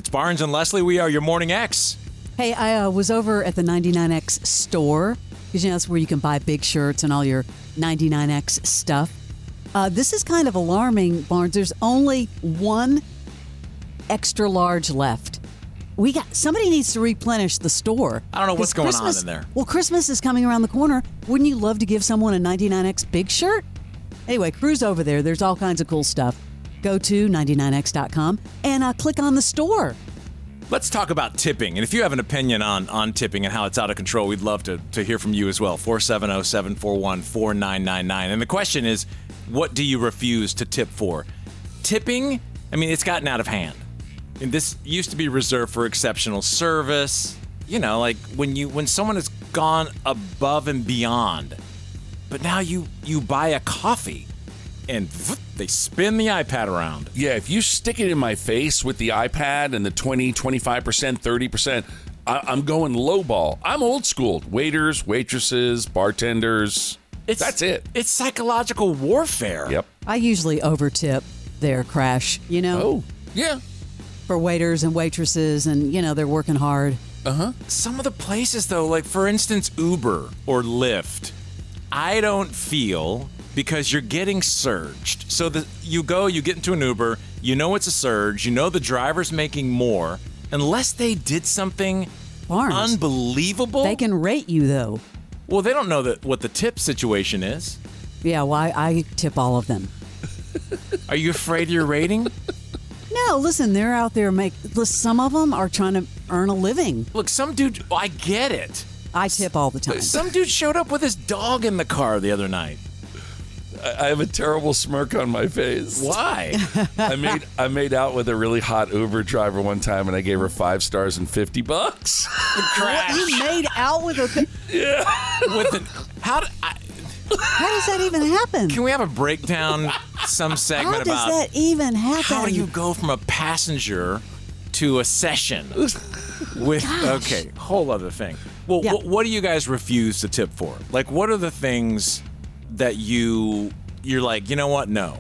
It's Barnes and Leslie. We are your Morning X. Hey, I was over at the 99X store, because that's where you can buy big shirts and all your 99X stuff. This is kind of alarming, Barnes. There's only one extra large left. Somebody needs to replenish the store. I don't know what's going on in there. Well, Christmas is coming around the corner. Wouldn't you love to give someone a 99X big shirt? Anyway, cruise over there. There's all kinds of cool stuff. Go to 99x.com and click on the store. Let's talk about tipping. And if you have an opinion on tipping and how it's out of control, we'd love to hear from you as well. 470-741-4999. And the question is, what do you refuse to tip for? Tipping, it's gotten out of hand. And this used to be reserved for exceptional service. Like when someone has gone above and beyond. But now you buy a coffee and they spin the iPad around. Yeah, if you stick it in my face with the iPad and the 20, 25%, 30%, I'm going lowball. I'm old school. Waiters, waitresses, bartenders. That's it. It's psychological warfare. Yep. I usually overtip their Crash, Oh, yeah. for waiters and waitresses, and, they're working hard. Uh-huh. Some of the places, though, like, for instance, Uber or Lyft, I don't feel, because you're getting surged. So you get into an Uber, it's a surge, the driver's making more, unless they did something Barnes, unbelievable. They can rate you, though. Well, they don't know what the tip situation is. Yeah, well, I tip all of them. Are you afraid of your rating? No, listen, they're out there some of them are trying to earn a living. Look, some dude, I get it. I tip all the time. Some dude showed up with his dog in the car the other night. I have a terrible smirk on my face. Why? I made out with a really hot Uber driver one time, and I gave her 5 stars and $50. Crash. You made out with a... Yeah. How does that even happen? Can we have a breakdown, some segment about... How does that even happen? How do you go from a passenger to a session? Okay, whole other thing. Well, yeah. What do you guys refuse to tip for? Like, what are the things that you're like, you know what? No.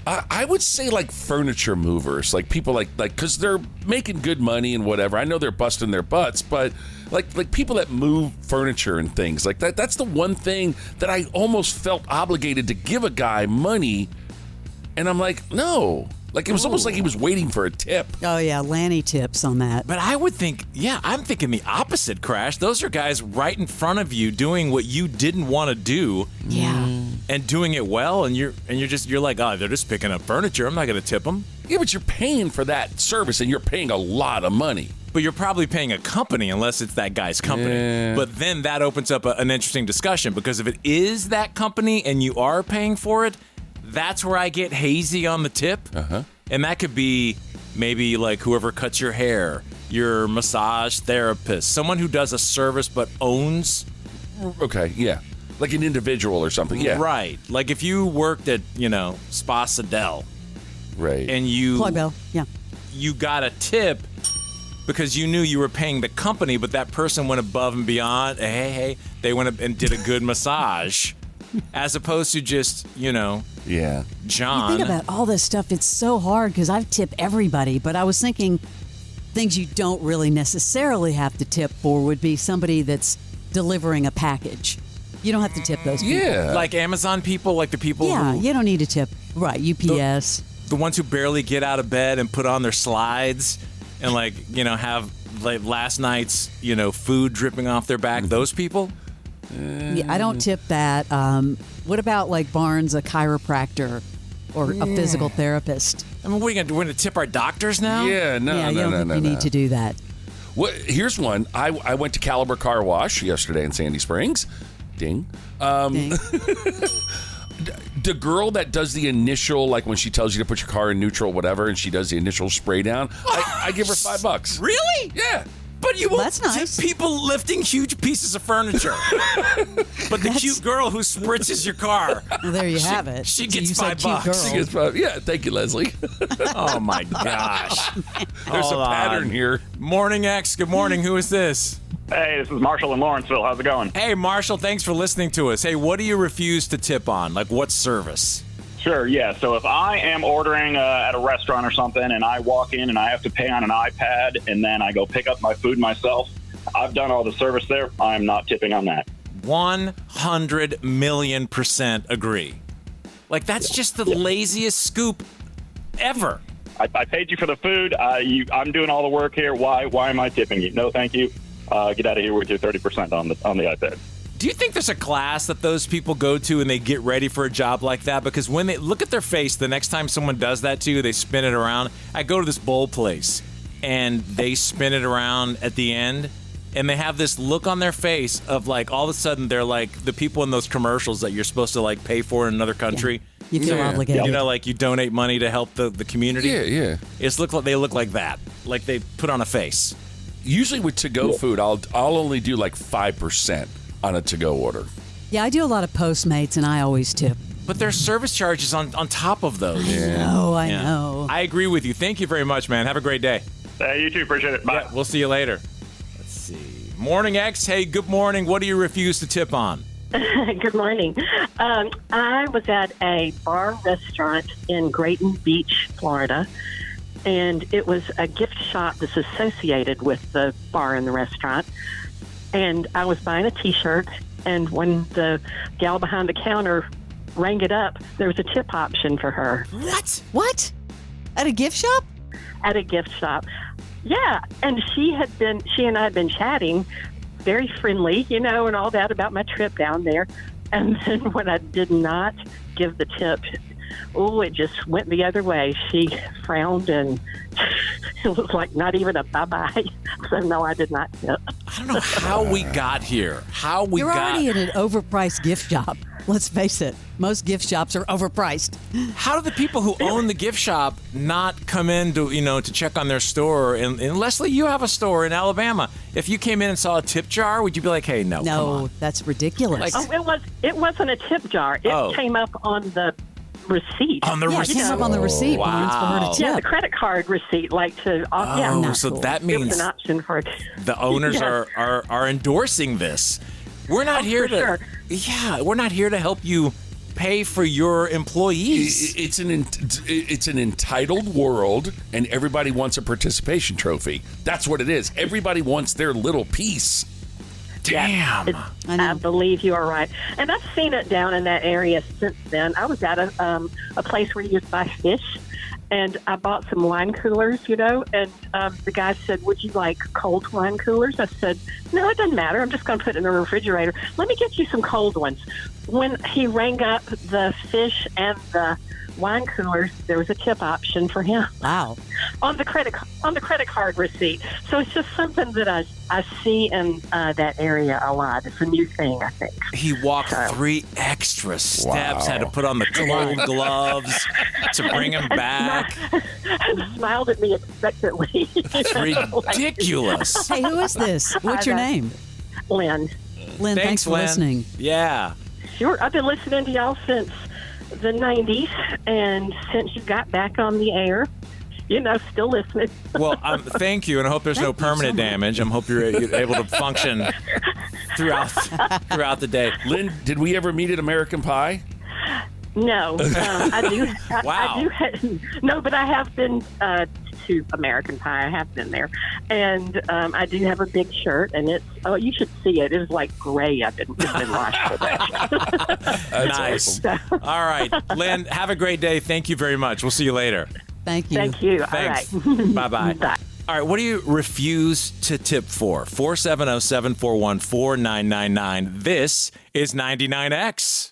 I would say like furniture movers, like people like because they're making good money and whatever. I know they're busting their butts, but like people that move furniture and things like that. That's the one thing that I almost felt obligated to give a guy money, and I'm like, no. Like, it was almost like he was waiting for a tip. Oh, yeah, Lanny tips on that. But I would think, I'm thinking the opposite, Crash. Those are guys right in front of you doing what you didn't want to do. Yeah. And doing it well, and you're like, oh, they're just picking up furniture. I'm not going to tip them. Yeah, but you're paying for that service, and you're paying a lot of money. But you're probably paying a company unless it's that guy's company. Yeah. But then that opens up an interesting discussion, because if it is that company and you are paying for it, that's where I get hazy on the tip. Uh-huh. And that could be maybe like whoever cuts your hair, your massage therapist, someone who does a service but owns. Okay, yeah. Like an individual or something, yeah. Right. Like if you worked at, Spa Sidel. Right. And you... Plug Bell, yeah. You got a tip because you knew you were paying the company, but that person went above and beyond. Hey, they went up and did a good massage. As opposed to just, Yeah. John. You think about all this stuff, it's so hard because I tip everybody, but I was thinking things you don't really necessarily have to tip for would be somebody that's delivering a package. You don't have to tip those people. Yeah. Like Amazon people, like the people Yeah, who... you don't need to tip. Right, UPS. The ones who barely get out of bed and put on their slides and have like last night's, food dripping off their back. Those people? Yeah, I don't tip that. What about like Barnes, a chiropractor or a physical therapist? I mean, what are you going to do? We're going to tip our doctors now? Yeah, You don't think you need to do that. Well, here's one. I went to Caliber Car Wash yesterday in Sandy Springs. Ding. Ding. The girl that does the initial, like when she tells you to put your car in neutral, whatever, and she does the initial spray down, I give her $5. Really? Yeah. But you won't That's nice. tip people lifting huge pieces of furniture. But the cute girl who spritzes your car. Well, there you have it. She So gets you said cute $5. girl. She gets $5. Yeah, thank you, Leslie. Oh, my gosh. There's Hold a pattern on. here. Morning X. Good morning. Who is this? Hey, this is Marshall in Lawrenceville. How's it going? Hey, Marshall. Thanks for listening to us. Hey, what do you refuse to tip on? Like, what service? Sure, yeah. So if I am ordering at a restaurant or something and I walk in and I have to pay on an iPad and then I go pick up my food myself, I've done all the service there. I'm not tipping on that. 100,000,000% agree. Like, that's just the laziest scoop ever. I paid you for the food. I'm doing all the work here. Why am I tipping you? No, thank you. Get out of here with your 30% on the iPad. Do you think there's a class that those people go to and they get ready for a job like that? Because when they look at their face, the next time someone does that to you, they spin it around. I go to this bowl place and they spin it around at the end and they have this look on their face of like, all of a sudden they're like the people in those commercials that you're supposed to like pay for in another country. You feel obligated. You know, like you donate money to help the community. Yeah. They look like that. Like they put on a face. Usually with to-go food, I'll only do like 5% on a to-go order. Yeah, I do a lot of Postmates, and I always tip. But there's service charges on top of those. I know. I agree with you. Thank you very much, man. Have a great day. You too. Appreciate it. Bye. Yeah, we'll see you later. Let's see. Morning X. Hey, good morning. What do you refuse to tip on? Good morning. I was at a bar restaurant in Grayton Beach, Florida, and it was a gift shop that's associated with the bar and the restaurant. And I was buying a T-shirt, and when the gal behind the counter rang it up, there was a tip option for her. What? At a gift shop? At a gift shop. Yeah, and she and I had been chatting, very friendly, and all that about my trip down there. And then when I did not give the tip, it just went the other way. She frowned, and it was like not even a bye-bye. So, no, I did not tip. I don't know how we got here. You're already in an overpriced gift shop. Let's face it. Most gift shops are overpriced. How do the people who own the gift shop not come in to, to check on their store? And Leslie, you have a store in Alabama. If you came in and saw a tip jar, would you be like, hey, no, come on. That's ridiculous. It wasn't a tip jar. It came up on the receipt. On the receipt? It came up on the receipt, Barnes, for her to tip. Yeah, the credit card receipt, so that means it was an option for it. The owners are endorsing this. We're not here to. Sure. Yeah, we're not here to help you pay for your employees. It's an entitled world, and everybody wants a participation trophy. That's what it is. Everybody wants their little piece. Damn. I believe you are right. And I've seen it down in that area since then. I was at a place where you just buy fish, and I bought some wine coolers, and the guy said, would you like cold wine coolers? I said, no, it doesn't matter. I'm just going to put it in the refrigerator. Let me get you some cold ones. When he rang up the fish and the wine coolers, there was a tip option for him. Wow. On the credit card receipt. So it's just something that I see in that area a lot. It's a new thing, I think. He walked 3 extra steps, had to put on the cold gloves to bring him back. And smiled at me expectantly. That's ridiculous. Hey, who is this? What's your name? Lynn. Lynn, thanks for Lynn. listening. Yeah. Sure. I've been listening to y'all since the 90s, and since you got back on the air, still listening. Well, thank you, and I hope there's no permanent damage. I hope you're able to function throughout the day. Lynn, did we ever meet at American Pie? No, I do. Wow. No, but I have been to American Pie. I have been there, and I do have a big shirt, and it's you should see it. It's like gray. It's been washed for that. Nice. All right, Lynn. Have a great day. Thank you very much. We'll see you later. Thank you. Thank you. Thanks. All right. Bye-bye. Bye. All right, what do you refuse to tip for? 470-741-4999. This is 99X.